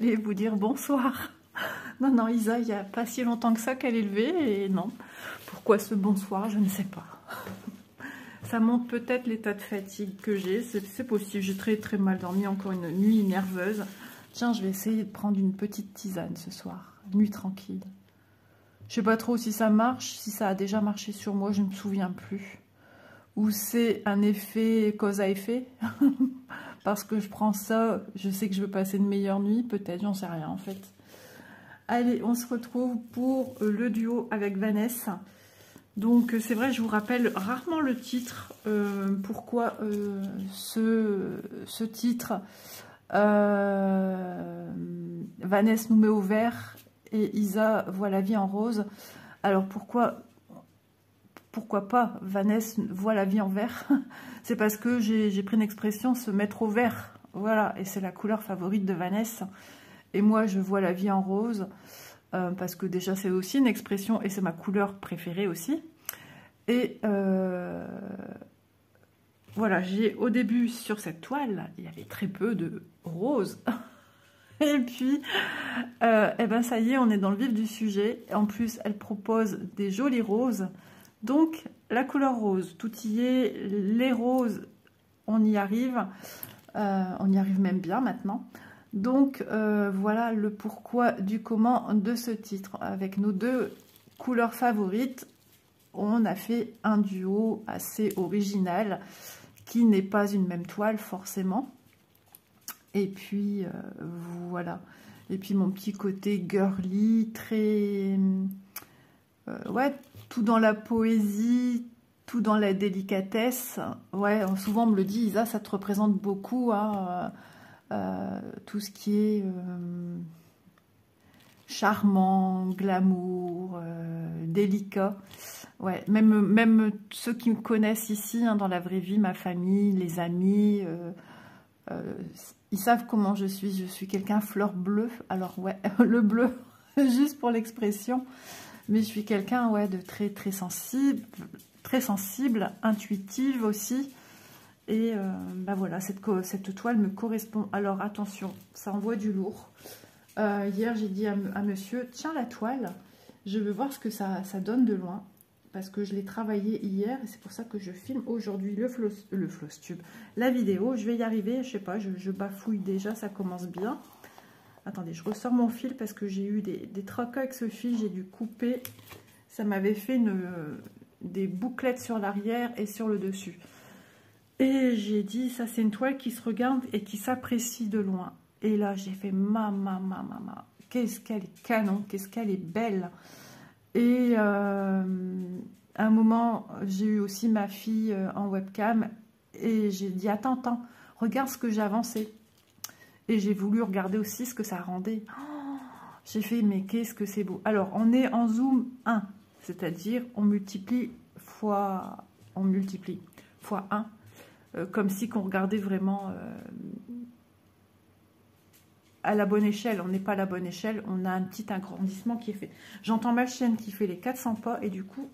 j'allais vous dire bonsoir. Non, non, Isa, il n'y a pas si longtemps que ça qu'elle est levée, et non. Pourquoi ce bonsoir, je ne sais pas. Ça montre peut-être l'état de fatigue que j'ai, c'est possible. J'ai très très mal dormi, encore une nuit nerveuse. Tiens, je vais essayer de prendre une petite tisane ce soir, nuit tranquille. Je sais pas trop si ça marche, si ça a déjà marché sur moi, je ne me souviens plus. Ou c'est un effet cause à effet. Parce que je prends ça, je sais que je veux passer une meilleure nuit, peut-être, j'en sais rien en fait. Allez, on se retrouve pour le duo avec Vanessa. Donc c'est vrai, je vous rappelle rarement le titre. Pourquoi ce titre Vanessa nous met au vert et Isa voit la vie en rose. Alors pourquoi pas Vanessa voit la vie en vert? C'est parce que j'ai pris une expression, se mettre au vert. Voilà, et c'est la couleur favorite de Vanessa. Et moi, je vois la vie en rose, parce que déjà, c'est aussi une expression, et c'est ma couleur préférée aussi. Et voilà, au début, sur cette toile, il y avait très peu de rose. Et puis, eh ben, ça y est, on est dans le vif du sujet. En plus, elle propose des jolies roses. Donc, la couleur rose, tout y est, les roses, on y arrive même bien maintenant. Donc, voilà le pourquoi du comment de ce titre. Avec nos deux couleurs favorites, on a fait un duo assez original, qui n'est pas une même toile forcément. Et puis, voilà. Et puis, mon petit côté girly, très... ouais, tout dans la poésie, tout dans la délicatesse. Ouais, souvent on me le dit, Isa, ça te représente beaucoup, hein, tout ce qui est charmant, glamour, délicat. Ouais, même ceux qui me connaissent ici, hein, dans la vraie vie, ma famille, les amis, ils savent comment je suis. Je suis quelqu'un fleur bleue. Alors ouais, le bleu, juste pour l'expression. Mais je suis quelqu'un, ouais, de très sensible, intuitive aussi. Et bah voilà, cette toile me correspond. Alors attention, ça envoie du lourd. Hier, j'ai dit à monsieur, tiens la toile, je veux voir ce que ça donne de loin. Parce que je l'ai travaillé hier et c'est pour ça que je filme aujourd'hui le floss tube. La vidéo, je vais y arriver, je sais pas, je bafouille déjà, ça commence bien. Attendez, je ressors mon fil parce que j'ai eu des tracas avec ce fil, j'ai dû couper. Ça m'avait fait des bouclettes sur l'arrière et sur le dessus. Et j'ai dit, ça c'est une toile qui se regarde et qui s'apprécie de loin. Et là, j'ai fait ma. Qu'est-ce qu'elle est canon, qu'est-ce qu'elle est belle. Et à un moment, j'ai eu aussi ma fille en webcam et j'ai dit, attends, regarde ce que j'ai avancé. Et j'ai voulu regarder aussi ce que ça rendait. Oh, j'ai fait, mais qu'est-ce que c'est beau. Alors, on est en zoom 1, c'est-à-dire on multiplie fois 1, comme si qu'on regardait vraiment à la bonne échelle. On n'est pas à la bonne échelle, on a un petit agrandissement qui est fait. J'entends ma chienne qui fait les 400 pas et du coup,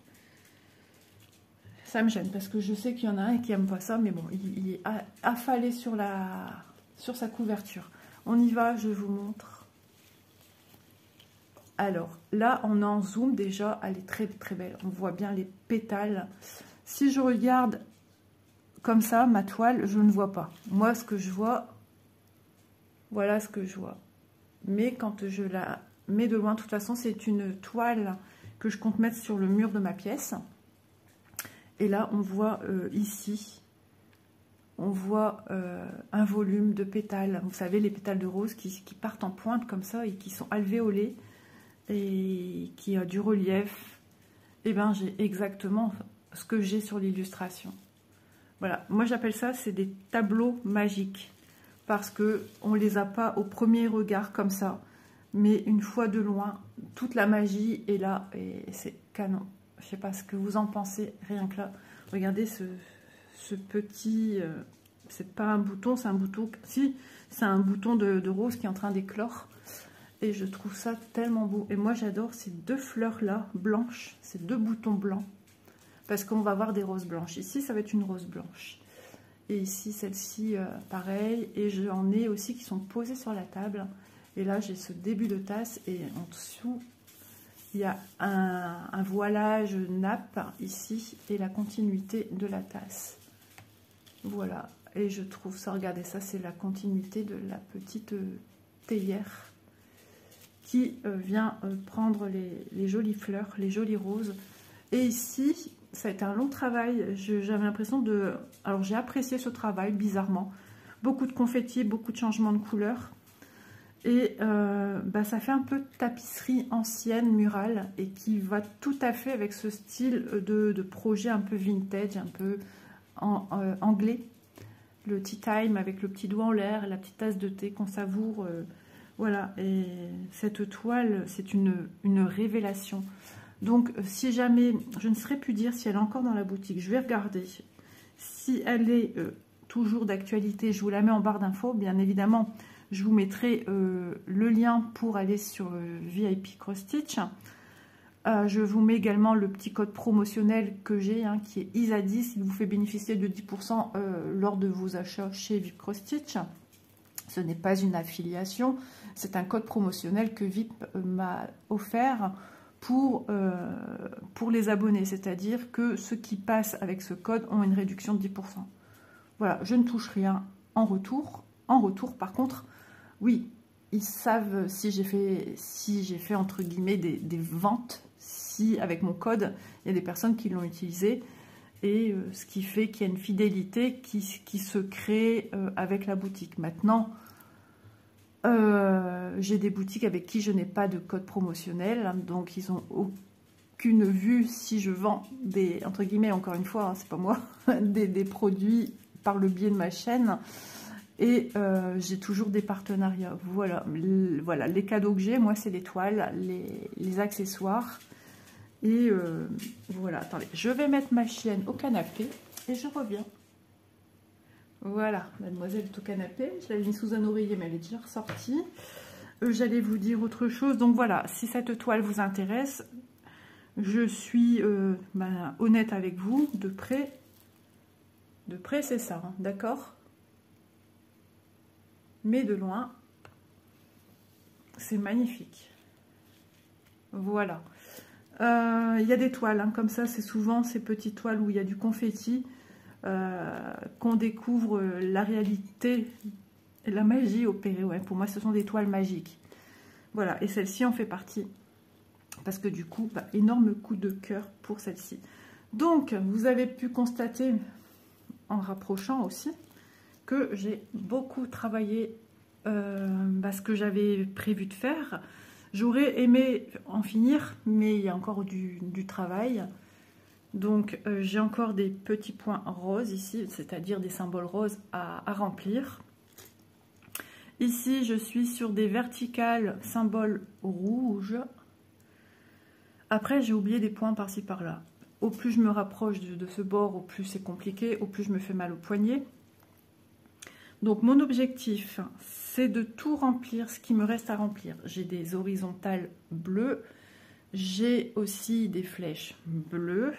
ça me gêne parce que je sais qu'il y en a un qui aime pas ça, mais bon, il est affalé sur sa couverture. On y va, je vous montre. Alors, là, on est en zoom déjà. Elle est très belle. On voit bien les pétales. Si je regarde comme ça, ma toile, je ne vois pas. Moi, ce que je vois, voilà ce que je vois. Mais quand je la mets de loin, de toute façon, c'est une toile que je compte mettre sur le mur de ma pièce. Et là, on voit ici... On voit un volume de pétales. Vous savez, les pétales de rose qui partent en pointe comme ça et qui sont alvéolés et qui a du relief. Et bien, j'ai exactement ce que j'ai sur l'illustration. Voilà, moi j'appelle ça, c'est des tableaux magiques. Parce qu'on ne les a pas au premier regard comme ça. Mais une fois de loin, toute la magie est là et c'est canon. Je ne sais pas ce que vous en pensez, rien que là. Regardez ce petit, c'est pas un bouton, c'est un bouton, si, c'est un bouton de rose qui est en train d'éclore. Et je trouve ça tellement beau. Et moi, j'adore ces deux fleurs-là, blanches, ces deux boutons blancs. Parce qu'on va avoir des roses blanches. Ici, ça va être une rose blanche. Et ici, celle-ci, pareil. Et j'en ai aussi qui sont posées sur la table. Et là, j'ai ce début de tasse et en dessous, il y a un voilage nappe ici et la continuité de la tasse. Voilà. Et je trouve ça, regardez ça, c'est la continuité de la petite théière qui vient prendre les jolies fleurs, les jolies roses. Et ici, ça a été un long travail. J'avais l'impression de... Alors, j'ai apprécié ce travail, bizarrement. Beaucoup de confettis, beaucoup de changements de couleurs. Et ça fait un peu tapisserie ancienne, murale, et qui va tout à fait avec ce style de projet un peu vintage, un peu anglais. Le tea time avec le petit doigt en l'air, la petite tasse de thé qu'on savoure. Voilà, et cette toile, c'est une révélation. Donc, si jamais, je ne saurais plus dire si elle est encore dans la boutique, je vais regarder. Si elle est toujours d'actualité, je vous la mets en barre d'infos, bien évidemment. Je vous mettrai le lien pour aller sur VIP Cross Stitch. Je vous mets également le petit code promotionnel que j'ai, qui est ISA10. Il vous fait bénéficier de 10% lors de vos achats chez VIP Cross Stitch. Ce n'est pas une affiliation, c'est un code promotionnel que VIP m'a offert pour les abonnés. C'est-à-dire que ceux qui passent avec ce code ont une réduction de 10%. Voilà, je ne touche rien en retour. En retour, par contre, oui, ils savent si j'ai fait entre guillemets des ventes, si avec mon code, il y a des personnes qui l'ont utilisé, et ce qui fait qu'il y a une fidélité qui se crée avec la boutique. Maintenant, j'ai des boutiques avec qui je n'ai pas de code promotionnel, donc ils n'ont aucune vue si je vends des, entre guillemets, encore une fois, c'est pas moi, des produits par le biais de ma chaîne. Et j'ai toujours des partenariats. Voilà, les cadeaux que j'ai, moi, c'est les toiles, les accessoires. Et voilà, attendez, je vais mettre ma chienne au canapé et je reviens. Voilà, mademoiselle est au canapé. Je l'avais mis sous un oreiller, mais elle est déjà ressortie. J'allais vous dire autre chose. Donc voilà, si cette toile vous intéresse, je suis honnête avec vous. De près, c'est ça, hein, d'accord ? Mais de loin, c'est magnifique. Voilà. Il y a des toiles, comme ça, c'est souvent ces petites toiles où il y a du confetti, qu'on découvre la réalité et la magie opérée. Ouais, pour moi, ce sont des toiles magiques. Voilà, et celle-ci en fait partie. Parce que du coup, énorme coup de cœur pour celle-ci. Donc, vous avez pu constater, en rapprochant aussi, que j'ai beaucoup travaillé ce que j'avais prévu de faire. J'aurais aimé en finir, mais il y a encore du travail. Donc j'ai encore des petits points roses ici, c'est-à-dire des symboles roses à remplir. Ici, je suis sur des verticales symboles rouges. Après, j'ai oublié des points par-ci par-là. Au plus je me rapproche de ce bord, au plus c'est compliqué, au plus je me fais mal au poignet. Donc mon objectif, c'est de tout remplir, ce qui me reste à remplir. J'ai des horizontales bleues, j'ai aussi des flèches bleues,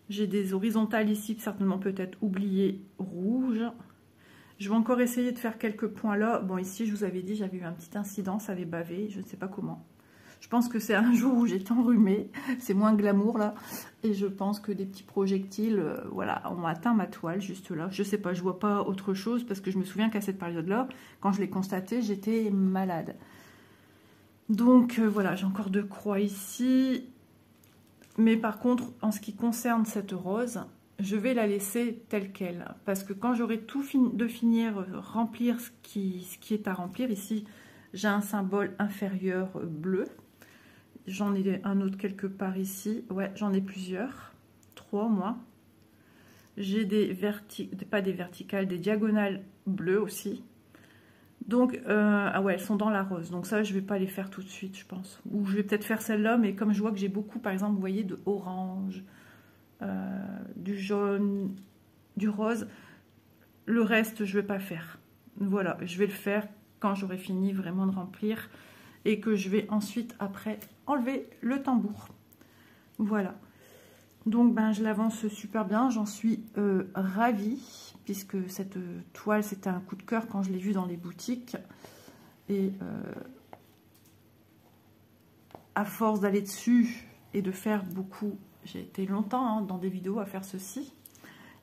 j'ai des horizontales ici, certainement peut-être oubliées, rouges. Je vais encore essayer de faire quelques points là. Bon, ici, je vous avais dit, j'avais eu un petit incident, ça avait bavé, je ne sais pas comment. Je pense que c'est un jour où j'étais enrhumée, c'est moins glamour là, et je pense que des petits projectiles, voilà, ont atteint ma toile juste là. Je sais pas, je vois pas autre chose parce que je me souviens qu'à cette période-là, quand je l'ai constaté, j'étais malade. Donc voilà, j'ai encore 2 croix ici, mais par contre, en ce qui concerne cette rose, je vais la laisser telle qu'elle, parce que quand j'aurai tout fini de finir, remplir ce qui est à remplir, ici, j'ai un symbole inférieur bleu. J'en ai un autre quelque part ici. Ouais, j'en ai plusieurs. 3, moi. J'ai des pas des verticales, des diagonales bleues aussi. Donc, ah ouais, elles sont dans la rose. Donc ça, je vais pas les faire tout de suite, je pense. Ou je vais peut-être faire celle-là, mais comme je vois que j'ai beaucoup, par exemple, vous voyez, de orange, du jaune, du rose. Le reste, je vais pas faire. Voilà, je vais le faire quand j'aurai fini vraiment de remplir. Et que je vais ensuite, après, enlever le tambour. Voilà. Donc, je l'avance super bien. J'en suis ravie, puisque cette toile, c'était un coup de cœur quand je l'ai vue dans les boutiques. Et à force d'aller dessus et de faire beaucoup, j'ai été longtemps dans des vidéos à faire ceci.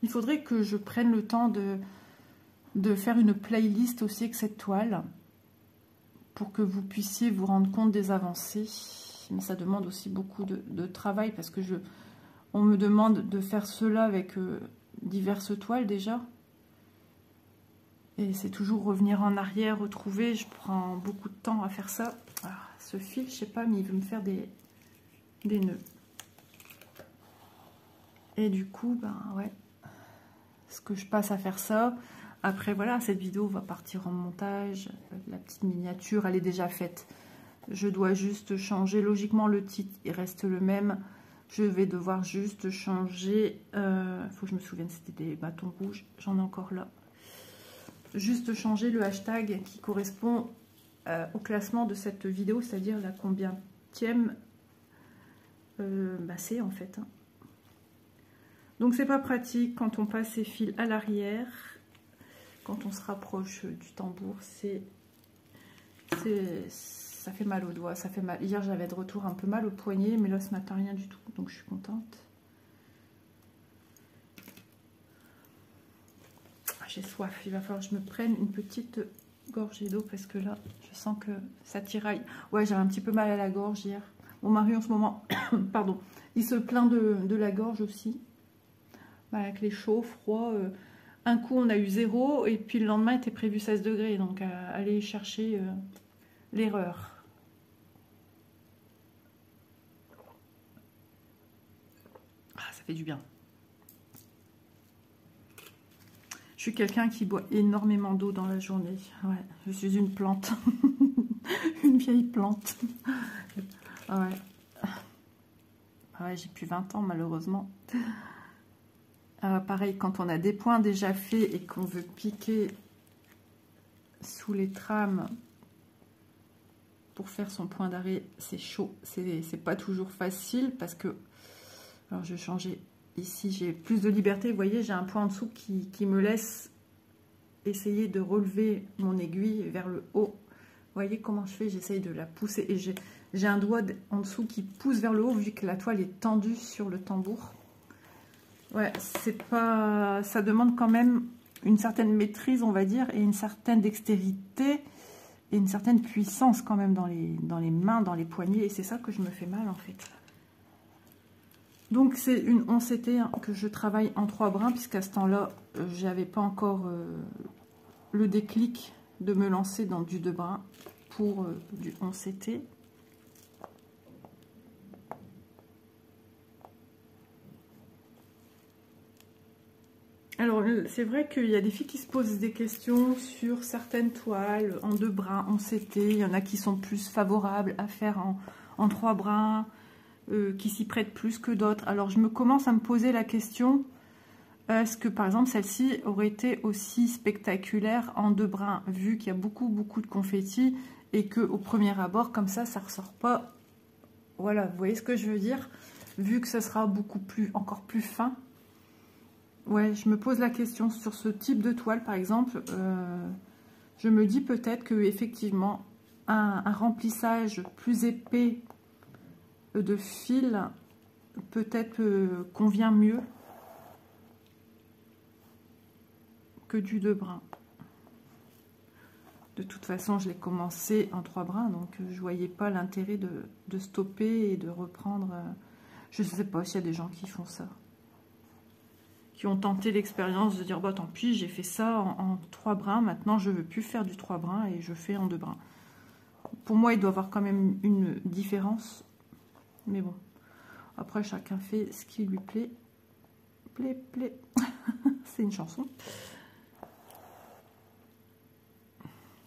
Il faudrait que je prenne le temps de faire une playlist aussi avec cette toile pour que vous puissiez vous rendre compte des avancées. Mais ça demande aussi beaucoup de travail parce que on me demande de faire cela avec diverses toiles déjà. Et c'est toujours revenir en arrière, retrouver. Je prends beaucoup de temps à faire ça. Ah, ce fil, je sais pas, mais il veut me faire des nœuds. Et du coup, ben ouais, ce que je passe à faire ça. Après, voilà, cette vidéo va partir en montage. La petite miniature, elle est déjà faite. Je dois juste changer. Logiquement, le titre, il reste le même. Je vais devoir juste changer. Faut que je me souvienne, c'était des bâtons rouges. J'en ai encore là. Juste changer le hashtag qui correspond au classement de cette vidéo, c'est-à-dire la combienième c'est en fait. Donc c'est pas pratique quand on passe ses fils à l'arrière, quand on se rapproche du tambour, ça fait mal aux doigts, ça fait mal. Hier j'avais de retour un peu mal au poignet, mais là ce matin rien du tout, donc je suis contente. J'ai soif, il va falloir que je me prenne une petite gorgée d'eau parce que là, je sens que ça tiraille. Ouais, j'avais un petit peu mal à la gorge hier. Mon mari en ce moment, pardon, il se plaint de la gorge aussi. Avec les chauds, froids. Un coup, on a eu 0 et puis le lendemain était prévu 16 degrés. Donc, aller chercher l'erreur. Ah, ça fait du bien. Je suis quelqu'un qui boit énormément d'eau dans la journée. Ouais, je suis une plante. Une vieille plante. Ouais. Ouais, j'ai plus 20 ans malheureusement. Pareil, quand on a des points déjà faits et qu'on veut piquer sous les trames pour faire son point d'arrêt, c'est chaud. C'est pas toujours facile parce que... Alors, je vais changer. Ici, j'ai plus de liberté. Vous voyez, j'ai un point en dessous qui me laisse essayer de relever mon aiguille vers le haut. Vous voyez comment je fais? J'essaye de la pousser. Et j'ai un doigt en dessous qui pousse vers le haut vu que la toile est tendue sur le tambour. Ouais, c'est pas... Ça demande quand même une certaine maîtrise, on va dire, et une certaine dextérité et une certaine puissance quand même dans les mains, dans les poignets. Et c'est ça que je me fais mal en fait. Donc c'est une 11CT que je travaille en 3 brins, puisqu'à ce temps-là, j'avais pas encore le déclic de me lancer dans du 2 brins pour du 11CT. Alors c'est vrai qu'il y a des filles qui se posent des questions sur certaines toiles en 2 brins, 11CT. Il y en a qui sont plus favorables à faire en 3 brins. Qui s'y prêtent plus que d'autres. Alors je commence à me poser la question, est-ce que par exemple celle-ci aurait été aussi spectaculaire en 2 brins, vu qu'il y a beaucoup de confettis et que au premier abord comme ça ressort pas. Voilà, vous voyez ce que je veux dire, vu que ce sera encore plus fin. Ouais, je me pose la question sur ce type de toile par exemple. Je me dis peut-être que effectivement un remplissage plus épais de fil peut-être convient mieux que du 2 brins. De toute façon, je l'ai commencé en 3 brins, donc je voyais pas l'intérêt de stopper et de reprendre. Je sais pas s'il y a des gens qui font ça, qui ont tenté l'expérience de dire bah tant pis, j'ai fait ça en 3 brins, maintenant je veux plus faire du 3 brins et je fais en 2 brins. Pour moi, il doit y avoir quand même une différence. Mais bon, après chacun fait ce qui lui plaît. C'est une chanson.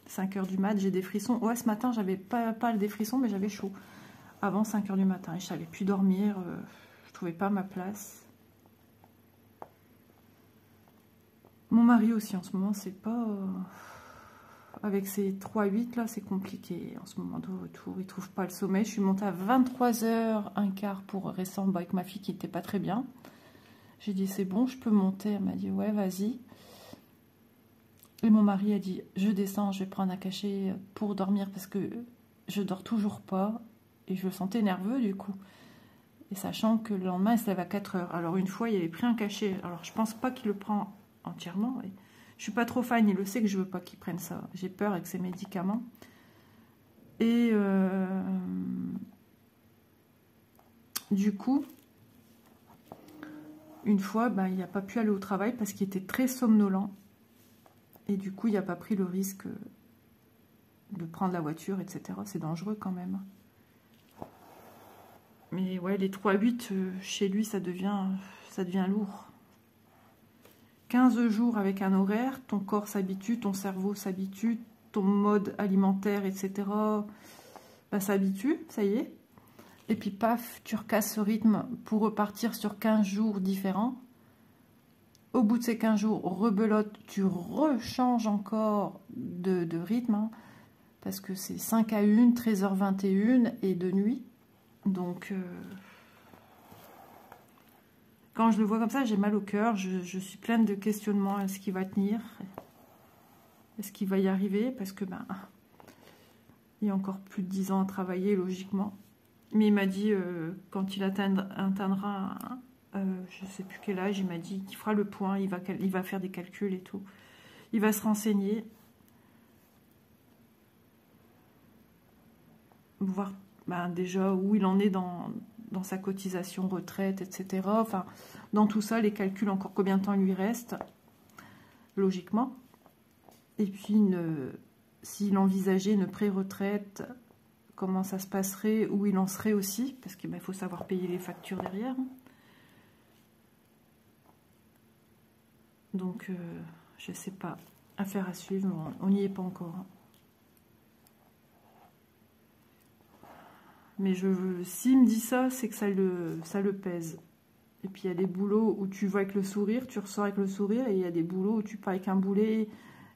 5 h du mat, j'ai des frissons. Ouais, ce matin, j'avais pas des frissons, mais j'avais chaud. Avant 5 h du matin, et je savais plus dormir. Je trouvais pas ma place. Mon mari aussi, en ce moment, c'est pas... Avec ces 3-8 là, c'est compliqué en ce moment de retour. Il ne trouve pas le sommeil. Je suis montée à 23h15 pour rester en bas avec ma fille qui n'était pas très bien. J'ai dit c'est bon, je peux monter. Elle m'a dit ouais, vas-y. Et mon mari a dit, je descends, je vais prendre un cachet pour dormir parce que je dors toujours pas. Et je le sentais nerveux du coup. Et sachant que le lendemain, il se lève à 4 heures. Alors une fois, il avait pris un cachet. Alors je pense pas qu'il le prend entièrement. Et je suis pas trop fan, il le sait que je veux pas qu'il prenne ça. J'ai peur avec ses médicaments. Et du coup, une fois, ben, il n'a pas pu aller au travail parce qu'il était très somnolent. Et du coup, il n'a pas pris le risque de prendre la voiture, etc. C'est dangereux quand même. Mais ouais, les 3-8, chez lui, ça devient lourd. 15 jours avec un horaire, ton corps s'habitue, ton cerveau s'habitue, ton mode alimentaire, etc. Ben, s'habitue, ça y est. Et puis paf, tu recasses ce rythme pour repartir sur 15 jours différents. Au bout de ces 15 jours, rebelote, tu rechanges encore de rythme. Hein, parce que c'est 5 à 1, 13h21 et de nuit. Donc, quand je le vois comme ça, j'ai mal au cœur. Je suis pleine de questionnements. Est-ce qu'il va tenir? Est-ce qu'il va y arriver? Parce que, ben, il y a encore plus de 10 ans à travailler, logiquement. Mais il m'a dit, quand il atteindra, je ne sais plus quel âge, il m'a dit qu'il fera le point, il va faire des calculs et tout. Il va se renseigner. Voir ben, déjà où il en est dans sa cotisation retraite, etc. Enfin, dans tout ça, les calculs, encore combien de temps il lui reste, logiquement. Et puis, s'il envisageait une pré-retraite, comment ça se passerait, où il en serait aussi, parce qu'il ben, faut savoir payer les factures derrière. Donc, je ne sais pas, affaire à suivre, on n'y est pas encore. Mais s'il me dit ça, c'est que ça le pèse. Et puis il y a des boulots où tu vas avec le sourire, tu ressors avec le sourire, et il y a des boulots où tu pars avec un boulet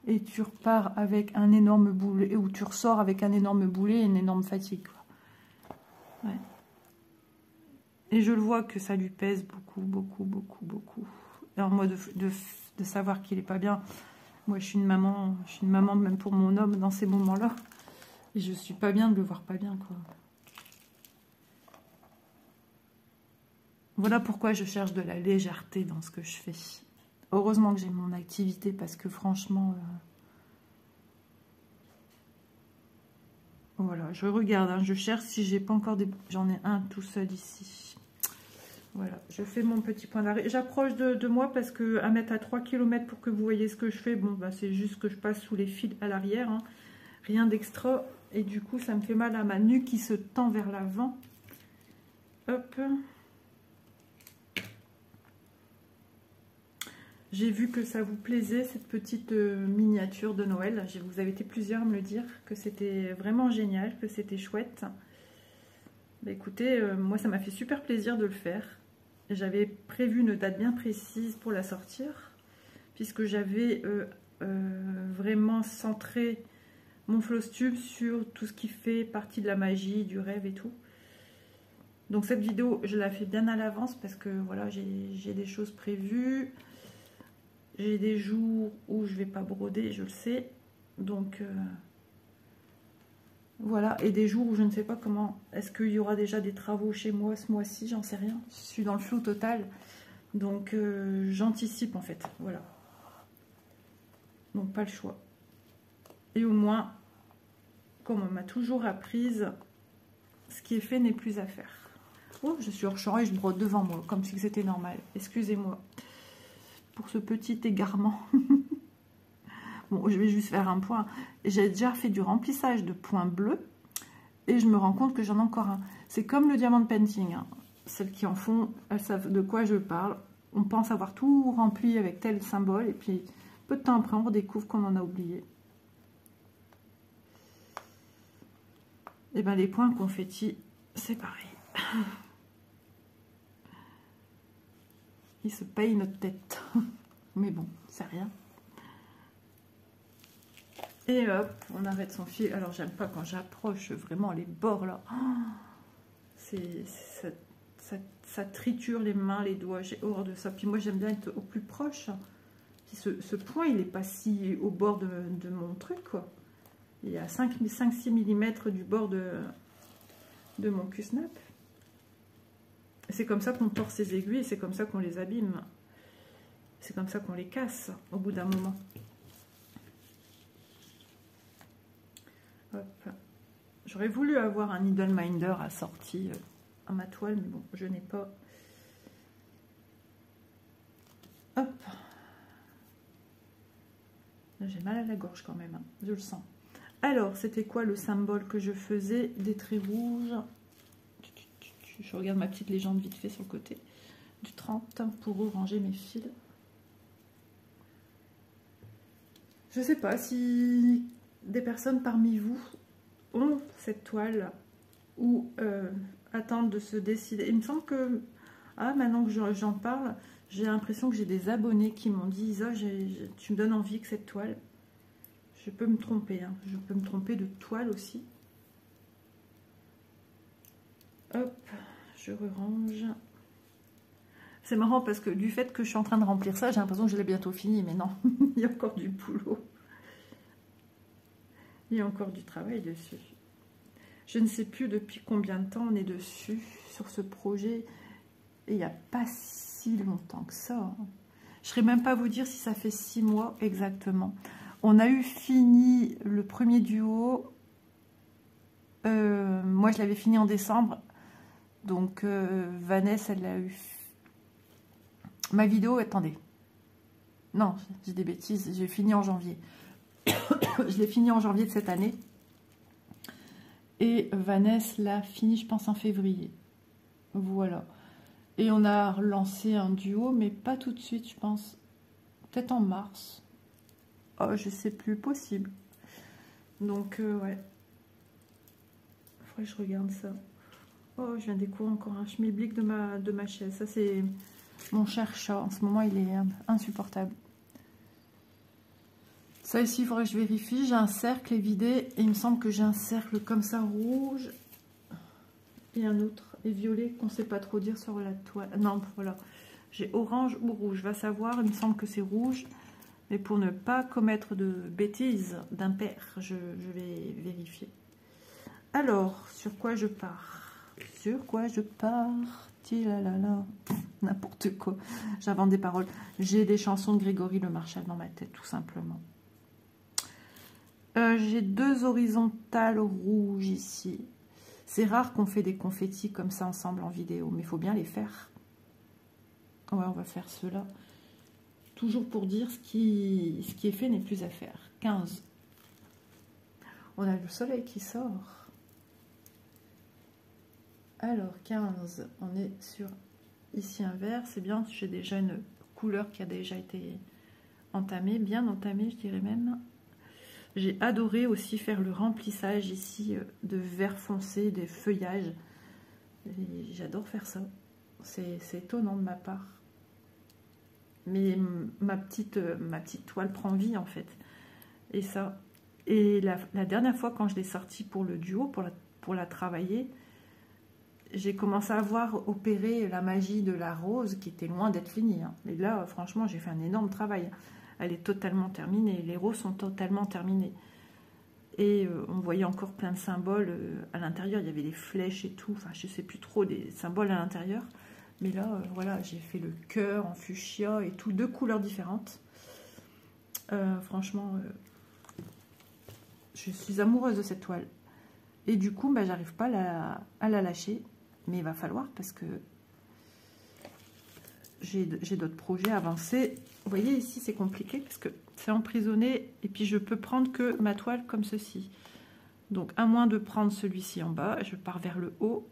et tu repars avec un énorme boulet, ou tu ressors avec un énorme boulet et une énorme fatigue. Quoi. Ouais. Et je le vois que ça lui pèse beaucoup, beaucoup, beaucoup, beaucoup. Alors moi, de savoir qu'il n'est pas bien, moi je suis une maman même pour mon homme dans ces moments-là. Et je suis pas bien de le voir pas bien, quoi. Voilà pourquoi je cherche de la légèreté dans ce que je fais. Heureusement que j'ai mon activité parce que franchement... voilà, je regarde, hein, je cherche si j'ai pas encore des... J'en ai un tout seul ici. Voilà, je fais mon petit point d'arrêt. J'approche de moi parce que à mettre à 3 km pour que vous voyez ce que je fais, bon, bah, c'est juste que je passe sous les fils à l'arrière. Hein. Rien d'extra. Et du coup, ça me fait mal à ma nuque qui se tend vers l'avant. Hop. J'ai vu que ça vous plaisait, cette petite miniature de Noël. Vous avez été plusieurs à me le dire, que c'était vraiment génial, que c'était chouette. Bah, écoutez, moi ça m'a fait super plaisir de le faire. J'avais prévu une date bien précise pour la sortir, puisque j'avais vraiment centré mon Flosstube sur tout ce qui fait partie de la magie, du rêve et tout. Donc cette vidéo, je la fais bien à l'avance, parce que voilà, j'ai des choses prévues. J'ai des jours où je vais pas broder, je le sais. Donc, voilà. Et des jours où je ne sais pas comment. Est-ce qu'il y aura déjà des travaux chez moi ce mois-ci? J'en sais rien. Je suis dans le flou total. Donc, j'anticipe en fait. Voilà. Donc, pas le choix. Et au moins, comme on m'a toujours apprise, ce qui est fait n'est plus à faire. Oh, je suis hors champ et je brode devant moi, comme si c'était normal. Excusez-moi pour ce petit égarement. Bon, je vais juste faire un point. J'ai déjà fait du remplissage de points bleus et je me rends compte que j'en ai encore un. C'est comme le diamant painting. Hein. Celles qui en font, elles savent de quoi je parle. On pense avoir tout rempli avec tel symbole et puis peu de temps après, on redécouvre qu'on en a oublié. Et bien, les points confetti, c'est pareil. Il se paye notre tête. Mais bon, c'est rien. Et hop, on arrête son fil. Alors, j'aime pas quand j'approche vraiment les bords là. Oh, ça triture les mains, les doigts. J'ai horreur de ça. Puis moi, j'aime bien être au plus proche. Puis ce point, il n'est pas si au bord de mon truc, quoi. Il est à 5-6 mm du bord de mon cul-snap. C'est comme ça qu'on tord ces aiguilles, c'est comme ça qu'on les abîme. C'est comme ça qu'on les casse au bout d'un moment. J'aurais voulu avoir un needle minder assorti à ma toile, mais bon, je n'ai pas. Hop. J'ai mal à la gorge quand même, hein. Je le sens. Alors, c'était quoi le symbole que je faisais? Des traits rouges. Je regarde ma petite légende vite fait sur le côté. Du 30 pour ranger mes fils. Je ne sais pas si des personnes parmi vous ont cette toile ou attendent de se décider. Il me semble que, maintenant que j'en parle, j'ai l'impression que j'ai des abonnés qui m'ont dit Isa, tu me donnes envie que cette toile. Je peux me tromper, hein. Je peux me tromper de toile aussi. Hop, je range. C'est marrant parce que du fait que je suis en train de remplir ça, j'ai l'impression que je l'ai bientôt fini, mais non, il y a encore du boulot. Il y a encore du travail dessus. Je ne sais plus depuis combien de temps on est dessus, sur ce projet. Et il n'y a pas si longtemps que ça. Je ne saurais même pas vous dire si ça fait 6 mois exactement. On a eu fini le premier duo. Moi, je l'avais fini en décembre. Donc, Vanessa, elle l'a eu. Ma vidéo, attendez. Non, j'ai des bêtises. J'ai fini en janvier. Je l'ai fini en janvier de cette année. Et Vanessa l'a fini, je pense, en février. Voilà. Et on a relancé un duo, mais pas tout de suite, je pense. Peut-être en mars. Oh, je sais plus, possible. Donc, ouais. Faudrait que je regarde ça. Oh, je viens de découvrir encore un schmilblick de ma chaise. Ça, c'est mon cher chat. En ce moment, il est insupportable. Ça ici, il faudrait que je vérifie. J'ai un cercle vidé. Et il me semble que j'ai un cercle comme ça, rouge. Et un autre. Et violet, qu'on ne sait pas trop dire sur la toile. Non, voilà. J'ai orange ou rouge. Va savoir, il me semble que c'est rouge. Mais pour ne pas commettre de bêtises d'impair, je vais vérifier. Alors, sur quoi je pars? Sur quoi je pars? Tilalala. N'importe quoi. J'invente des paroles. J'ai des chansons de Grégory Le Marchal dans ma tête, tout simplement. J'ai 2 horizontales rouges ici. C'est rare qu'on fait des confettis comme ça ensemble en vidéo, mais il faut bien les faire. Ouais, on va faire cela. Toujours pour dire ce qui est fait n'est plus à faire. 15. On a le soleil qui sort. Alors, 15. On est sur ici un vert. C'est bien, j'ai déjà une couleur qui a déjà été entamée. Bien entamée, je dirais même. J'ai adoré aussi faire le remplissage ici de vert foncé, des feuillages. J'adore faire ça. C'est étonnant de ma part. Mais ma petite toile prend vie en fait. Et ça. Et la dernière fois quand je l'ai sortie pour le duo, pour la travailler, j'ai commencé à voir opérer la magie de la rose qui était loin d'être finie. Hein. Et là, franchement, j'ai fait un énorme travail. Elle est totalement terminée. Les roses sont totalement terminées. Et on voyait encore plein de symboles à l'intérieur. Il y avait des flèches et tout. Enfin, je ne sais plus trop des symboles à l'intérieur. Mais là, voilà, j'ai fait le cœur en fuchsia et tout. 2 couleurs différentes. Franchement, je suis amoureuse de cette toile. Et du coup, bah, j'arrive pas à la lâcher. Mais il va falloir parce que j'ai d'autres projets avancés. Vous voyez, ici, c'est compliqué parce que c'est emprisonné. Et puis, je peux prendre que ma toile comme ceci. Donc, à moins de prendre celui-ci en bas, je pars vers le haut.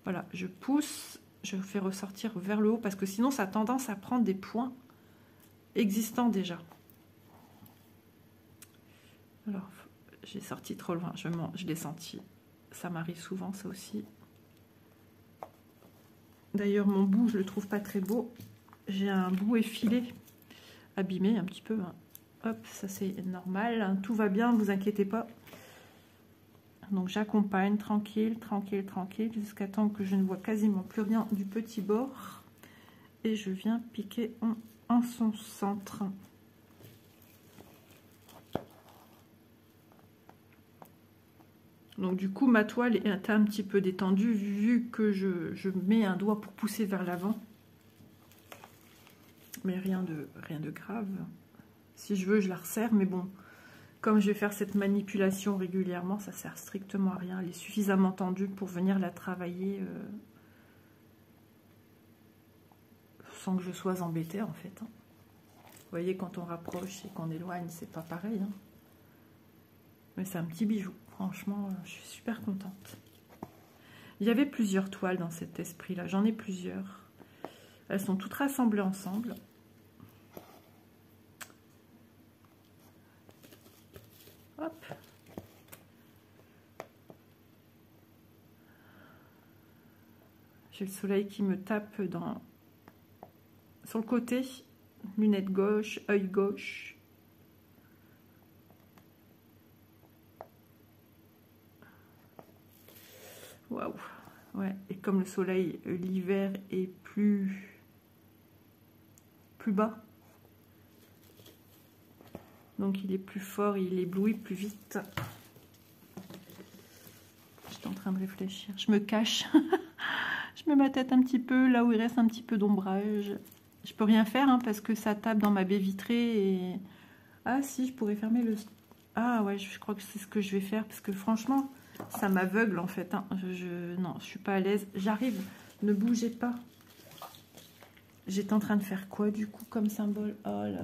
Voilà, je pousse, je fais ressortir vers le haut parce que sinon, ça a tendance à prendre des points existants déjà. Alors, j'ai sorti trop loin, je l'ai senti. Ça m'arrive souvent, ça aussi. D'ailleurs, mon bout, je le trouve pas très beau. J'ai un bout effilé, abîmé un petit peu. Hein. Hop, ça c'est normal. Hein. Tout va bien, ne vous inquiétez pas. Donc j'accompagne tranquille, tranquille, tranquille, jusqu'à temps que je ne vois quasiment plus rien du petit bord. Et je viens piquer en en son centre. Donc du coup ma toile est un petit peu détendue vu que je mets un doigt pour pousser vers l'avant. Mais rien de grave. Si je veux je la resserre, mais bon, comme je vais faire cette manipulation régulièrement, ça sert strictement à rien. Elle est suffisamment tendue pour venir la travailler sans que je sois embêtée en fait. Vous voyez, quand on rapproche et qu'on éloigne, c'est pas pareil. Mais c'est un petit bijou. Franchement, je suis super contente. Il y avait plusieurs toiles dans cet esprit-là. J'en ai plusieurs. Elles sont toutes rassemblées ensemble. Hop. J'ai le soleil qui me tape sur le côté. Lunette gauche, œil gauche. Waouh. Ouais, et comme le soleil l'hiver est plus bas, donc il est plus fort, il éblouit plus vite. J'étais en train de réfléchir, je me cache. Je mets ma tête un petit peu là où il reste un petit peu d'ombrage. Je peux rien faire parce que ça tape dans ma baie vitrée et... Ah si, je pourrais fermer le... Ah ouais, je crois que c'est ce que je vais faire parce que franchement ça m'aveugle en fait. Non, je suis pas à l'aise. J'arrive, ne bougez pas. J'étais en train de faire quoi du coup comme symbole? Oh là là,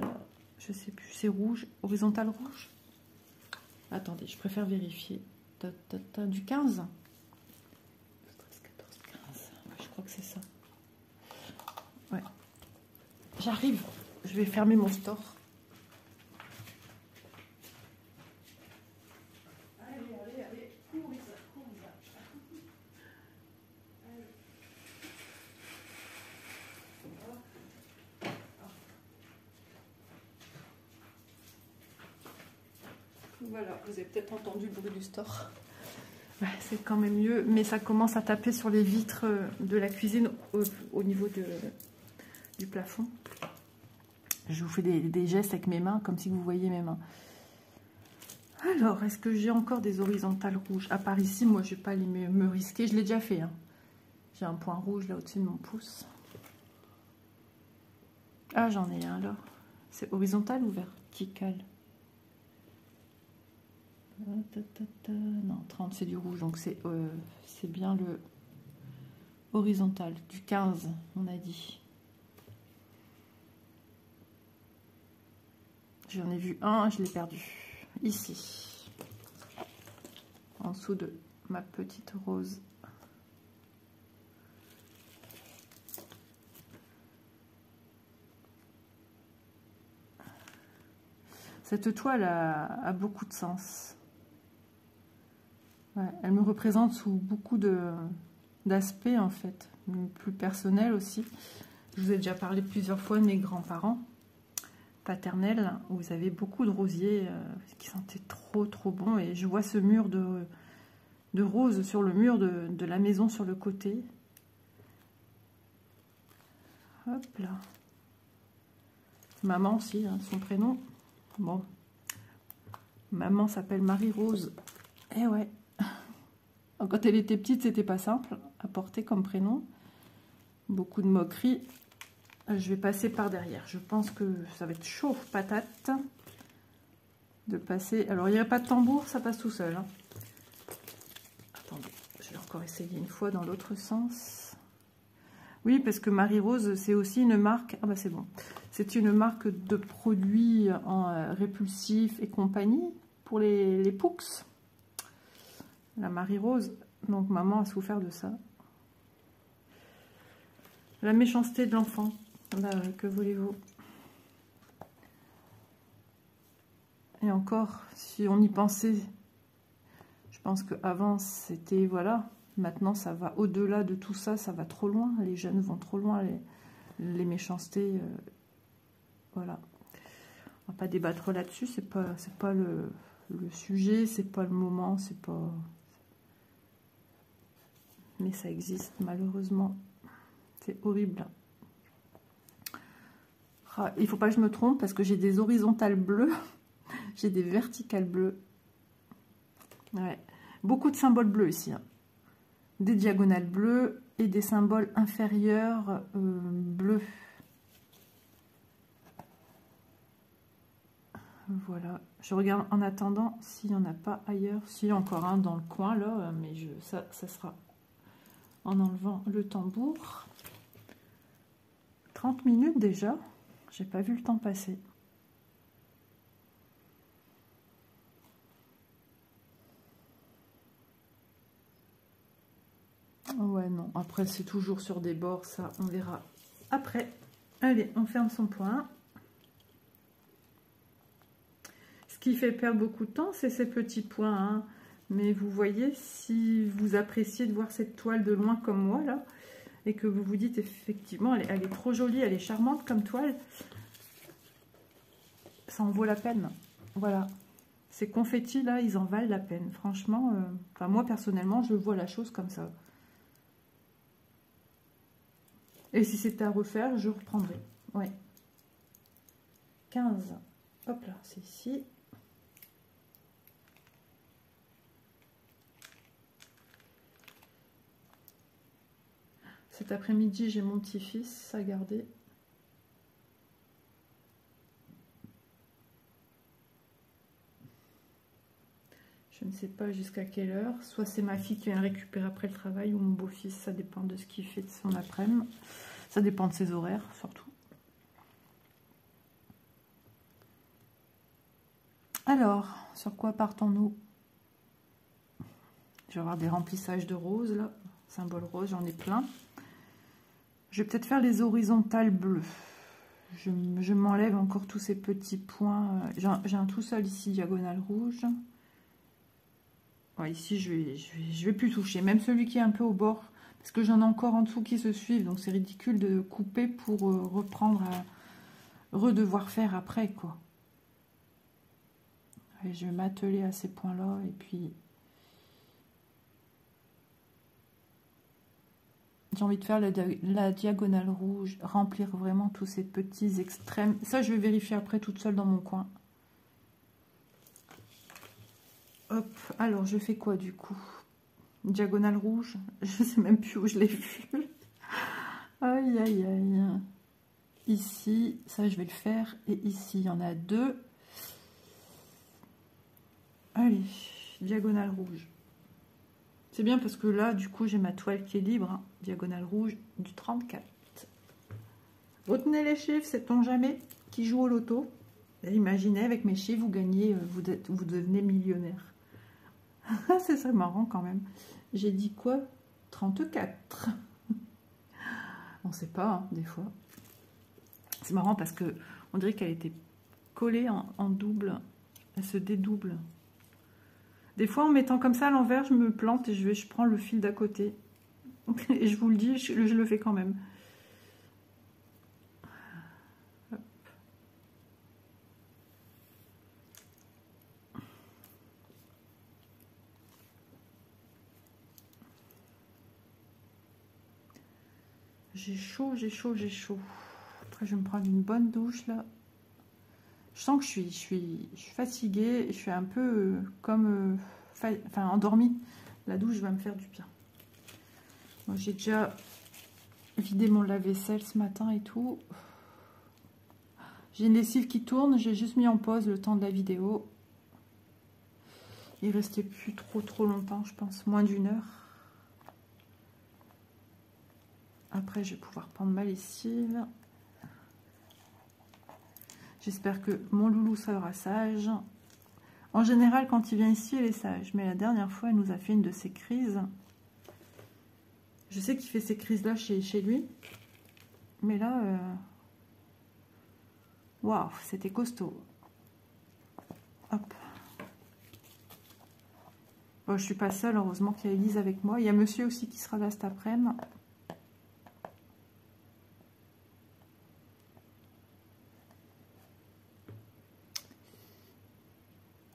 je sais plus. C'est rouge, horizontal rouge. Attendez, je préfère vérifier. Du 15 13, 14, 15. Ouais, je crois que c'est ça. Ouais. J'arrive. Je vais fermer mon store. Allez, courez ça. Voilà, vous avez peut-être entendu le bruit du store. Ouais, c'est quand même mieux, mais ça commence à taper sur les vitres de la cuisine au niveau du plafond. Je vous fais des gestes avec mes mains, comme si vous voyez mes mains. Alors, est-ce que j'ai encore des horizontales rouges? À part ici, moi, je ne vais pas me risquer. Je l'ai déjà fait. J'ai un point rouge là au-dessus de mon pouce. Ah, j'en ai un là. C'est horizontal ou vertical? Non, 30 c'est du rouge, donc c'est bien le horizontal. Du 15, on a dit. J'en ai vu un, je l'ai perdu. Ici. En dessous de ma petite rose. Cette toile a beaucoup de sens. Ouais, elle me représente sous beaucoup d'aspects en fait, plus personnels aussi. Je vous ai déjà parlé plusieurs fois de mes grands-parents paternels, où vous avez beaucoup de rosiers qui sentaient trop bon. Et je vois ce mur de roses sur le mur de la maison sur le côté. Hop là. Maman aussi, son prénom. Bon. Maman s'appelle Marie-Rose. Eh ouais. Quand elle était petite, c'était pas simple à porter comme prénom. Beaucoup de moqueries. Je vais passer par derrière. Je pense que ça va être chaud patate de passer. Alors, il n'y a pas de tambour, ça passe tout seul. Attendez, je vais encore essayer une fois dans l'autre sens. Oui, parce que Marie-Rose, c'est aussi une marque. Ah bah c'est bon. C'est une marque de produits en répulsif et compagnie pour les Poux. La Marie-Rose. Donc, maman a souffert de ça. La méchanceté de l'enfant. Bah, que voulez-vous? Et encore, si on y pensait, je pense qu'avant, c'était, voilà. Maintenant, ça va au-delà de tout ça, ça va trop loin. Les jeunes vont trop loin, les méchancetés. Voilà. On va pas débattre là-dessus, c'est pas le sujet, c'est pas le moment, c'est pas... Mais ça existe, malheureusement. C'est horrible. Il faut pas que je me trompe parce que j'ai des horizontales bleues. J'ai des verticales bleues. Ouais. Beaucoup de symboles bleus ici. Hein. Des diagonales bleues et des symboles inférieurs bleus. Voilà. Je regarde en attendant s'il n'y en a pas ailleurs. Si, encore un dans le coin là, mais ça sera en enlevant le tambour. 30 minutes déjà. J'ai pas vu le temps passer. Ouais, non. Après, c'est toujours sur des bords. Ça, on verra après. Allez, on ferme son point. Ce qui fait perdre beaucoup de temps, c'est ces petits points. Hein. Mais vous voyez, si vous appréciez de voir cette toile de loin comme moi, là, et que vous vous dites, effectivement, elle est trop jolie, elle est charmante comme toile, ça en vaut la peine. Voilà. Ces confettis, là, ils en valent la peine. Franchement, enfin, moi, personnellement, je vois la chose comme ça. Et si c'était à refaire, je reprendrai. Ouais. 15. Hop là, c'est ici. Cet après-midi, j'ai mon petit-fils à garder. Je ne sais pas jusqu'à quelle heure. Soit c'est ma fille qui vient récupérer après le travail ou mon beau-fils. Ça dépend de ce qu'il fait de son après-midi. Ça dépend de ses horaires, surtout. Alors, sur quoi partons-nous? Je vais avoir des remplissages de roses, là. Symbole rose, j'en ai plein. Je vais peut-être faire les horizontales bleues. Je m'enlève encore tous ces petits points. J'ai un tout seul ici, diagonale rouge. Ouais, ici, je vais plus toucher. Même celui qui est un peu au bord. Parce que j'en ai encore en dessous qui se suivent. Donc, c'est ridicule de couper pour reprendre à redevoir faire après, quoi. Allez, je vais m'atteler à ces points-là. Et puis... j'ai envie de faire la diagonale rouge. Remplir vraiment tous ces petits extrêmes. Ça, je vais vérifier après toute seule dans mon coin. Hop, alors je fais quoi du coup? Diagonale rouge, je sais même plus où je l'ai vu. Aïe, aïe, aïe. Ici, ça je vais le faire. Et ici, il y en a deux. Allez, diagonale rouge. C'est bien parce que là, du coup, j'ai ma toile qui est libre. Hein. Diagonale rouge du 34. Retenez les chiffres, sait-on jamais, qui joue au loto. Imaginez, avec mes chiffres, vous gagnez, vous devenez millionnaire. C'est ça marrant quand même. J'ai dit quoi? 34. On sait pas, hein, des fois. C'est marrant parce que on dirait qu'elle était collée en double. Elle se dédouble. Des fois, en mettant comme ça à l'envers, je me plante et je prends le fil d'à côté. Et je vous le dis, je le fais quand même. Hop. J'ai chaud, j'ai chaud, j'ai chaud. Après, je vais me prendre une bonne douche là. Je sens que je suis fatiguée. Je suis un peu comme... enfin, endormie. La douche va me faire du bien. J'ai déjà vidé mon lave-vaisselle ce matin et tout. J'ai une lessive qui tourne. J'ai juste mis en pause le temps de la vidéo. Il restait plus trop longtemps, je pense. Moins d'1 heure. Après, je vais pouvoir prendre ma lessive. J'espère que mon loulou sera sage. En général, quand il vient ici, il est sage. Mais la dernière fois, il nous a fait une de ces crises. Je sais qu'il fait ces crises-là chez lui. Mais là, waouh, c'était costaud. Hop. Bon, je suis pas seule, heureusement qu'il y a Elise avec moi. Il y a monsieur aussi qui sera là cet après-midi.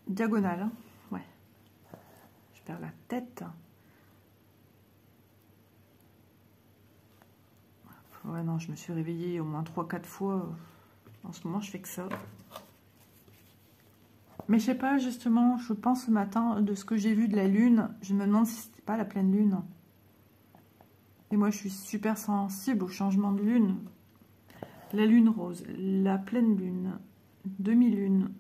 Diagonale, hein. Ouais. Je perds la tête. Ouais, non, je me suis réveillée au moins 3-4 fois. En ce moment, je fais que ça. Mais je sais pas, justement, je pense ce matin, de ce que j'ai vu de la lune, je me demande si c'était pas la pleine lune. Et moi, je suis super sensible au changement de lune. La lune rose, la pleine lune, demi-lune.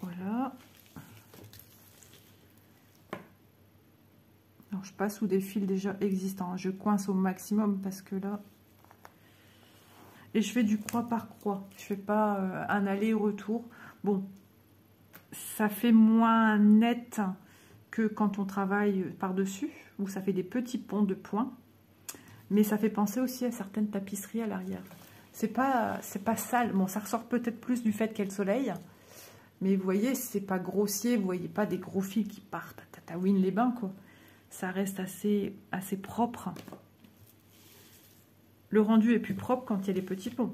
Voilà. Alors, je passe sous des fils déjà existants. Je coince au maximum parce que là... Et je fais du croix par croix. Je fais pas un aller-retour. Bon, ça fait moins net que quand on travaille par-dessus, où ça fait des petits ponts de points. Mais ça fait penser aussi à certaines tapisseries à l'arrière. C'est pas sale. Bon, ça ressort peut-être plus du fait qu'il y a le soleil. Mais vous voyez, c'est pas grossier. Vous voyez pas des gros fils qui partent à Tataouine les bains, quoi. Ça reste assez propre. Le rendu est plus propre quand il y a les petits ponts.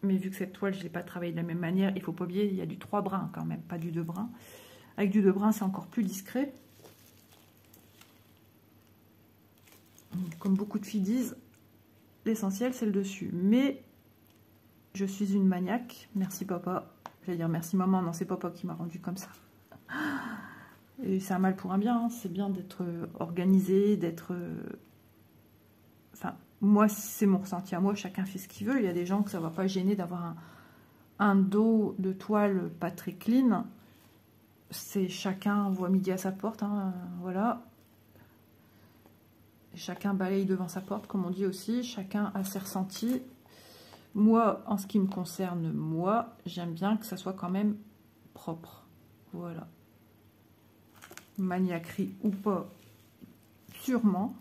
Mais vu que cette toile, je ne l'ai pas travaillée de la même manière, il ne faut pas oublier, il y a du 3 brins quand même, pas du 2 brins. Avec du 2 brins, c'est encore plus discret. Comme beaucoup de filles disent, l'essentiel, c'est le dessus. Mais je suis une maniaque. Merci papa. J'allais dire merci maman. Non, c'est papa qui m'a rendu comme ça. Et c'est un mal pour un bien. Hein. C'est bien d'être organisé, d'être... Enfin, moi, c'est mon ressenti à moi. Chacun fait ce qu'il veut. Il y a des gens que ça ne va pas gêner d'avoir un dos de toile pas très clean. C'est chacun voit midi à sa porte. Hein, voilà. Chacun balaye devant sa porte, comme on dit aussi. Chacun a ses ressentis. Moi, en ce qui me concerne, moi, j'aime bien que ça soit quand même propre. Voilà. Maniaquerie ou pas, sûrement.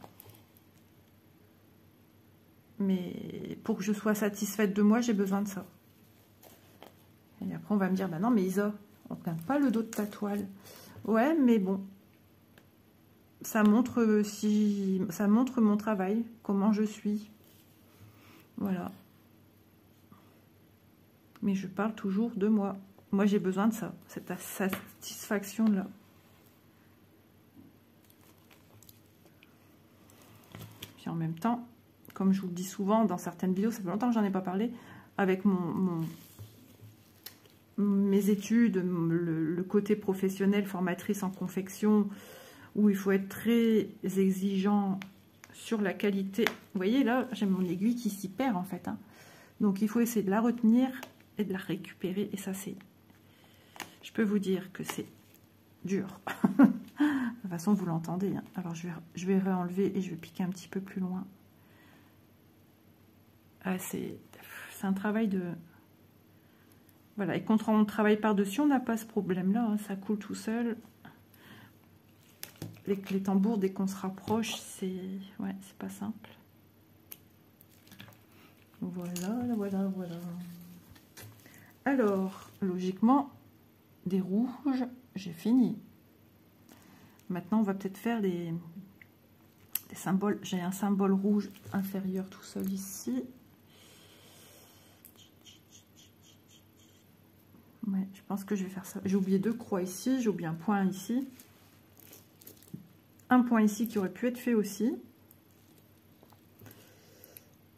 Mais pour que je sois satisfaite de moi, j'ai besoin de ça. Et après, on va me dire, bah non, mais Isa, on ne teint pas le dos de ta toile. Ouais, mais bon. Ça montre mon travail, comment je suis. Voilà. Mais je parle toujours de moi. Moi, j'ai besoin de ça, cette satisfaction-là. Puis en même temps, comme je vous le dis souvent dans certaines vidéos, ça fait longtemps que j'en ai pas parlé, avec mes études, le côté professionnel, formatrice en confection, où il faut être très exigeant sur la qualité. Vous voyez là, j'ai mon aiguille qui s'y perd en fait. Hein. Donc il faut essayer de la retenir et de la récupérer. Et ça c'est... Je peux vous dire que c'est dur. De toute façon vous l'entendez. Hein. Alors je vais réenlever et je vais piquer un petit peu plus loin. Ah, c'est un travail de... Voilà, et quand on travaille par-dessus, on n'a pas ce problème-là. Hein. Ça coule tout seul. Les tambours, dès qu'on se rapproche, c'est pas simple. Voilà, voilà, voilà. Alors, logiquement, des rouges, j'ai fini. Maintenant, on va peut-être faire des symboles. J'ai un symbole rouge inférieur tout seul ici. Ouais, je pense que je vais faire ça. J'ai oublié 2 croix ici, j'ai oublié un point ici. Un point ici qui aurait pu être fait aussi.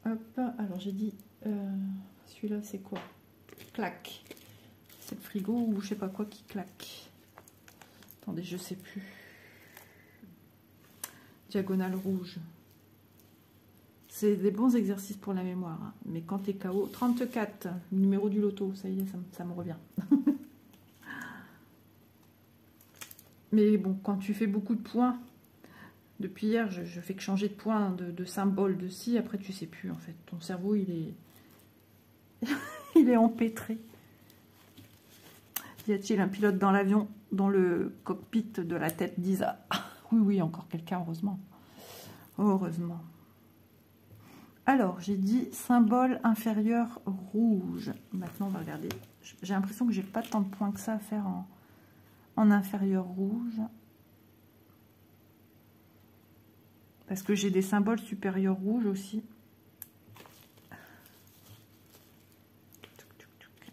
Hop, alors j'ai dit, celui-là c'est quoi? Clac. C'est le frigo ou je sais pas quoi qui claque. Attendez, je sais plus. Diagonale rouge. C'est des bons exercices pour la mémoire. Hein. Mais quand t'es KO, 34, numéro du loto, ça y est, ça me revient. Mais bon, quand tu fais beaucoup de points, depuis hier, je fais que changer de points, de symbole, de si, après tu sais plus en fait. Ton cerveau, il est, il est empêtré. Y a-t-il un pilote dans l'avion, dans le cockpit de la tête d'Isa? Oui, oui, encore quelqu'un, heureusement. Heureusement. Alors, j'ai dit symbole inférieur rouge. Maintenant, on va regarder. J'ai l'impression que j'ai pas tant de points que ça à faire en inférieur rouge. Parce que j'ai des symboles supérieurs rouges aussi.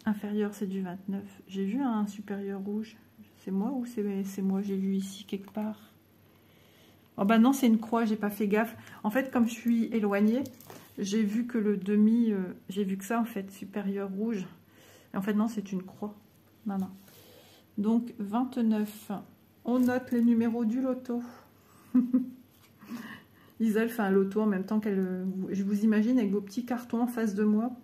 Inférieur, c'est du 29. J'ai vu un supérieur rouge. Je C'est moi ou c'est moi? J'ai vu ici quelque part. Oh bah non, c'est une croix, j'ai pas fait gaffe. En fait, comme je suis éloignée, j'ai vu que le demi... j'ai vu que ça, en fait, supérieur rouge. Et en fait, non, c'est une croix. Non, non. Donc, 29. On note les numéros du loto. Isole fait un loto en même temps qu'elle... Je vous imagine avec vos petits cartons en face de moi.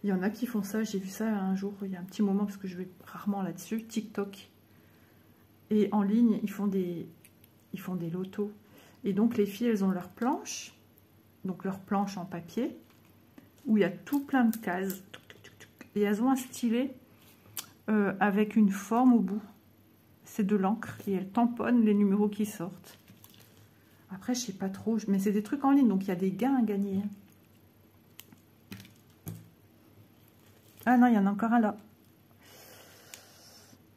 Il y en a qui font ça, j'ai vu ça un jour, il y a un petit moment, parce que je vais rarement là-dessus, TikTok. Et en ligne, ils font des lotos. Et donc les filles, elles ont leur planche, donc leur planche en papier, où il y a tout plein de cases. Et elles ont un stylet avec une forme au bout. C'est de l'encre et elles tamponnent les numéros qui sortent. Après, je sais pas trop, mais c'est des trucs en ligne, donc il y a des gains à gagner. Ah non, il y en a encore un là.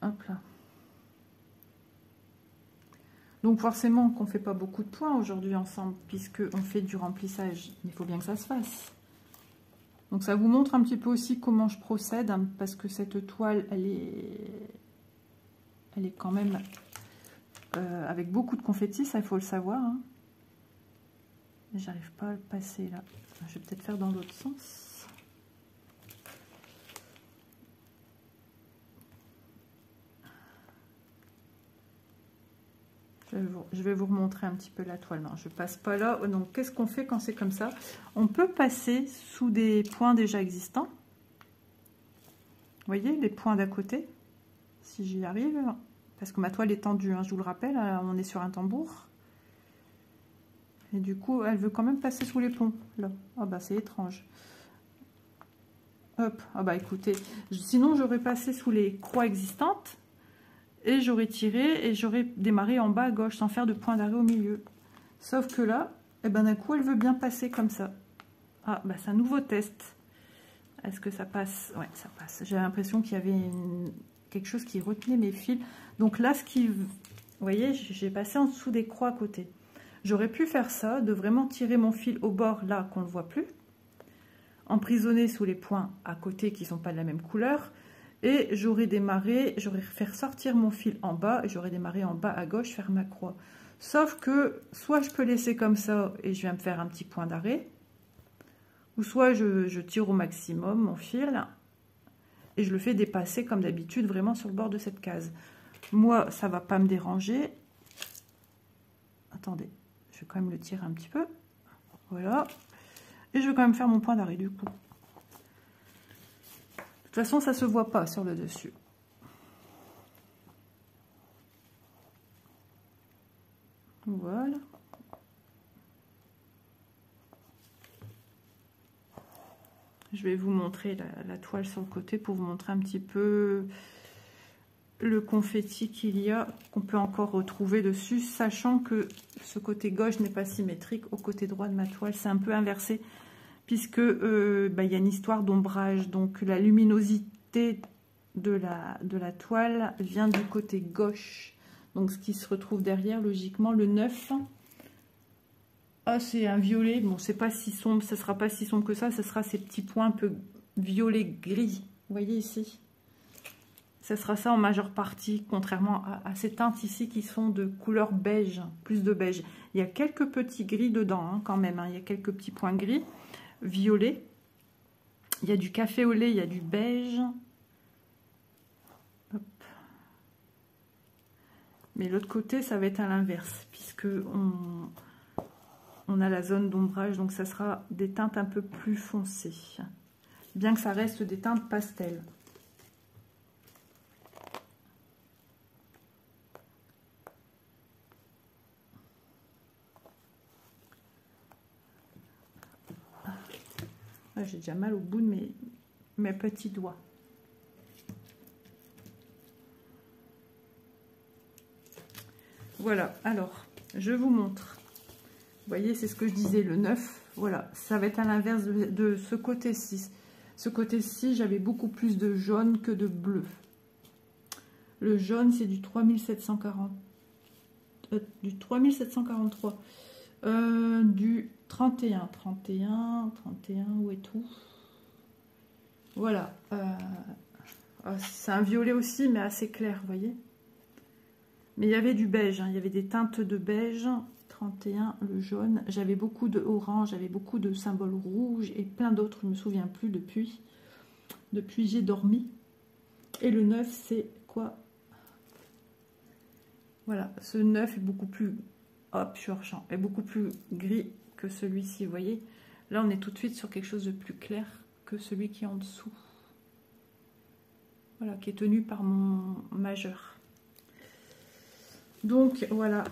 Hop là. Donc forcément qu'on ne fait pas beaucoup de points aujourd'hui ensemble, puisqu'on fait du remplissage. Mais il faut bien que ça se fasse. Donc ça vous montre un petit peu aussi comment je procède, hein, parce que cette toile, elle est quand même avec beaucoup de confettis, ça il faut le savoir. Hein. J'arrive pas à le passer là. Je vais peut-être faire dans l'autre sens. Je vais vous remontrer un petit peu la toile. Non, je passe pas là. Donc, qu'est-ce qu'on fait quand c'est comme ça? On peut passer sous des points déjà existants. Vous voyez, les points d'à côté. Si j'y arrive. Parce que ma toile est tendue, hein, je vous le rappelle. On est sur un tambour. Et du coup, elle veut quand même passer sous les ponts. Là. Ah bah, c'est étrange. Hop. Ah bah, écoutez. Sinon, j'aurais passé sous les croix existantes. Et j'aurais tiré et j'aurais démarré en bas à gauche sans faire de point d'arrêt au milieu. Sauf que là, eh ben d'un coup, elle veut bien passer comme ça. Ah, bah c'est un nouveau test. Est-ce que ça passe? Ouais, ça passe. J'ai l'impression qu'il y avait quelque chose qui retenait mes fils. Donc là, vous voyez, j'ai passé en dessous des croix à côté. J'aurais pu faire ça, de vraiment tirer mon fil au bord là qu'on ne voit plus. Emprisonner sous les points à côté qui ne sont pas de la même couleur. Et j'aurais démarré, j'aurais fait sortir mon fil en bas et j'aurais démarré en bas à gauche, faire ma croix. Sauf que soit je peux laisser comme ça et je viens me faire un petit point d'arrêt, ou soit je tire au maximum mon fil et je le fais dépasser comme d'habitude vraiment sur le bord de cette case. Moi, ça va pas me déranger. Attendez, je vais quand même le tirer un petit peu. Voilà. Et je vais quand même faire mon point d'arrêt du coup. De toute façon, ça ne se voit pas sur le dessus. Voilà. Je vais vous montrer la toile sur le côté pour vous montrer un petit peu le confetti qu'il y a, qu'on peut encore retrouver dessus, sachant que ce côté gauche n'est pas symétrique au côté droit de ma toile. C'est un peu inversé, puisque il y a une histoire d'ombrage. Donc la luminosité de la toile vient du côté gauche. Donc ce qui se retrouve derrière, logiquement, le 9. Ah, c'est un violet. Bon, c'est pas si sombre, ça sera pas si sombre que ça. Ce sera ces petits points un peu violet-gris. Vous voyez ici? Ça sera ça en majeure partie, contrairement à ces teintes ici qui sont de couleur beige, plus de beige. Il y a quelques petits gris dedans, hein, quand même. Hein. Il y a quelques petits points gris, violet. Il y a du café au lait, il y a du beige. Hop. Mais l'autre côté, ça va être à l'inverse, puisque on a la zone d'ombrage, donc ça sera des teintes un peu plus foncées. Bien que ça reste des teintes pastel. J'ai déjà mal au bout de mes petits doigts. Voilà, alors, je vous montre. Vous voyez, c'est ce que je disais, le 9. Voilà, ça va être à l'inverse de ce côté-ci. Ce côté-ci, j'avais beaucoup plus de jaune que de bleu. Le jaune, c'est du 3740. Du 3743. Du 31, où est tout? Voilà. C'est un violet aussi, mais assez clair, vous voyez. Mais il y avait du beige, hein, il y avait des teintes de beige. 31, le jaune. J'avais beaucoup de orange, j'avais beaucoup de symboles rouges et plein d'autres, je ne me souviens plus depuis. Depuis j'ai dormi. Et le 9, c'est quoi? Voilà, ce 9 est beaucoup plus... Hop, je suis hors champ. Est beaucoup plus gris que celui-ci, vous voyez. Là, on est tout de suite sur quelque chose de plus clair que celui qui est en dessous. Voilà, qui est tenu par mon majeur. Donc voilà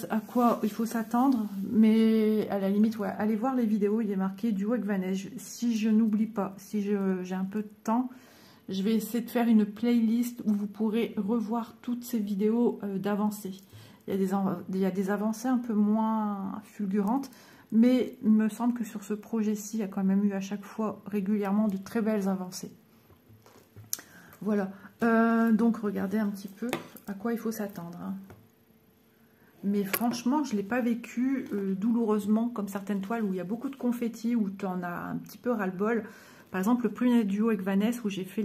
à quoi il faut s'attendre, mais à la limite, ouais, allez voir les vidéos, il est marqué duo avec Vanessa. Si je n'oublie pas, si j'ai un peu de temps, je vais essayer de faire une playlist où vous pourrez revoir toutes ces vidéos d'avancées. Il y a des avancées un peu moins fulgurantes, mais il me semble que sur ce projet-ci, il y a quand même eu à chaque fois régulièrement de très belles avancées. Voilà, donc regardez un petit peu à quoi il faut s'attendre, hein. Mais franchement, je ne l'ai pas vécu douloureusement comme certaines toiles où il y a beaucoup de confettis, où tu en as un petit peu ras-le-bol. Par exemple, le premier duo avec Vanessa, où j'ai fait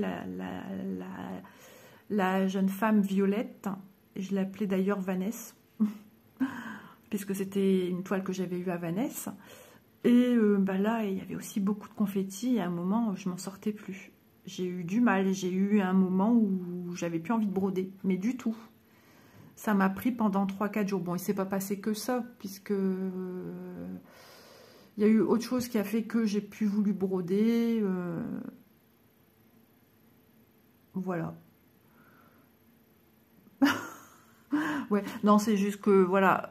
la jeune femme violette. Je l'appelais d'ailleurs Vanessa, puisque c'était une toile que j'avais eue à Vanessa. Et là, il y avait aussi beaucoup de confettis. Et à un moment, je m'en sortais plus. J'ai eu du mal. J'ai eu un moment où j'avais plus envie de broder, mais du tout. Ça m'a pris pendant 3-4 jours. Bon, il ne s'est pas passé que ça, puisque il y a eu autre chose qui a fait que j'ai plus voulu broder. Voilà. Ouais, non, c'est juste que, voilà,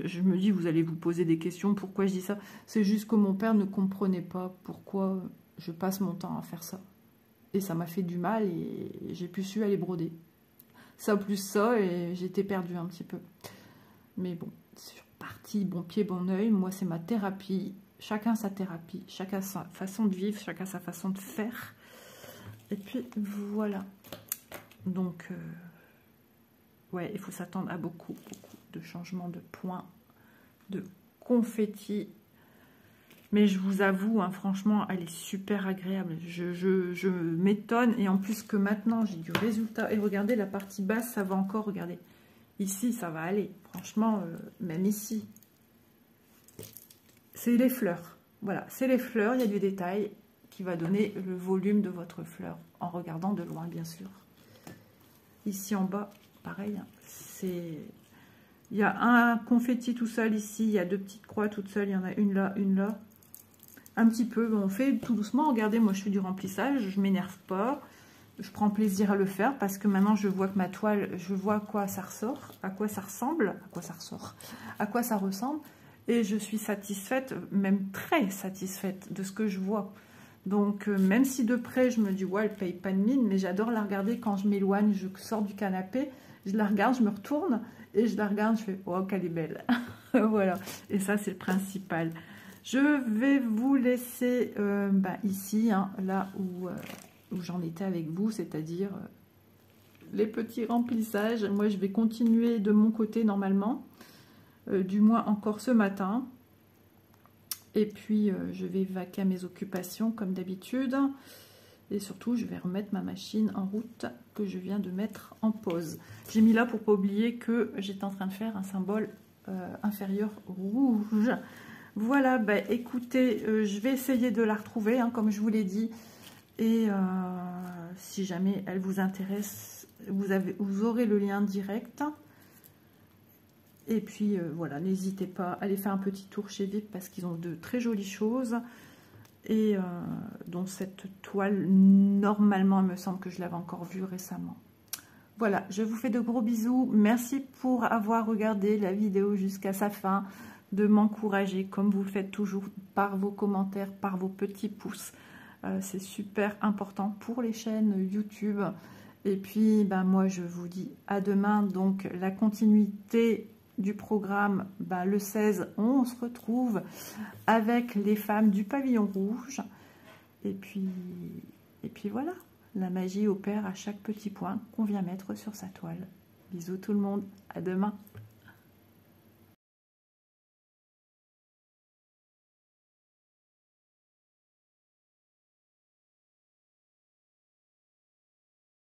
je me dis, vous allez vous poser des questions, pourquoi je dis ça? C'est juste que mon père ne comprenait pas pourquoi je passe mon temps à faire ça. Et ça m'a fait du mal et j'ai plus su aller broder. Ça plus ça, et j'étais perdue un petit peu. Mais bon, c'est parti, bon pied, bon oeil. Moi, c'est ma thérapie. Chacun sa thérapie, chacun sa façon de vivre, chacun sa façon de faire. Et puis, voilà. Donc, ouais, il faut s'attendre à beaucoup de changements de points, de confettis. Mais je vous avoue, hein, franchement, elle est super agréable. Je m'étonne. Et en plus que maintenant, j'ai du résultat. Et regardez, la partie basse, ça va encore. Regardez. Ici, ça va aller. Franchement, même ici. C'est les fleurs. Voilà, c'est les fleurs. Il y a du détail qui va donner le volume de votre fleur. En regardant de loin, bien sûr. Ici, en bas, pareil. C'est... Il y a un confetti tout seul ici. Il y a 2 petites croix toutes seules. Il y en a une là, une là. Un petit peu, on fait tout doucement. Regardez, moi je fais du remplissage, je m'énerve pas, je prends plaisir à le faire parce que maintenant je vois que ma toile, je vois à quoi ça ressort, à quoi ça ressemble, à quoi ça ressemble, et je suis satisfaite, même très satisfaite de ce que je vois. Donc même si de près je me dis ouais, elle paye pas de mine, mais j'adore la regarder quand je m'éloigne, je sors du canapé, je la regarde, je me retourne et je la regarde, je fais oh qu'elle est belle. Voilà, et ça c'est le principal. Je vais vous laisser ici, hein, là où j'en étais avec vous, c'est-à-dire les petits remplissages. Moi, je vais continuer de mon côté normalement, du moins encore ce matin. Et puis, je vais vaquer à mes occupations comme d'habitude. Et surtout, je vais remettre ma machine en route que je viens de mettre en pause. J'ai mis là pour ne pas oublier que j'étais en train de faire un symbole inférieur rouge. Voilà, bah, écoutez, je vais essayer de la retrouver, hein, comme je vous l'ai dit. Et si jamais elle vous intéresse, vous aurez le lien direct. Et puis, voilà, n'hésitez pas à aller faire un petit tour chez VIP parce qu'ils ont de très jolies choses. Et dont cette toile, normalement, il me semble que je l'avais encore vue récemment. Voilà, je vous fais de gros bisous. Merci pour avoir regardé la vidéo jusqu'à sa fin. De m'encourager comme vous le faites toujours par vos commentaires, par vos petits pouces. C'est super important pour les chaînes YouTube. Et puis, moi, je vous dis à demain. Donc, la continuité du programme, le 16, on se retrouve avec les femmes du pavillon rouge. Et puis voilà, la magie opère à chaque petit point qu'on vient mettre sur sa toile. Bisous tout le monde, à demain.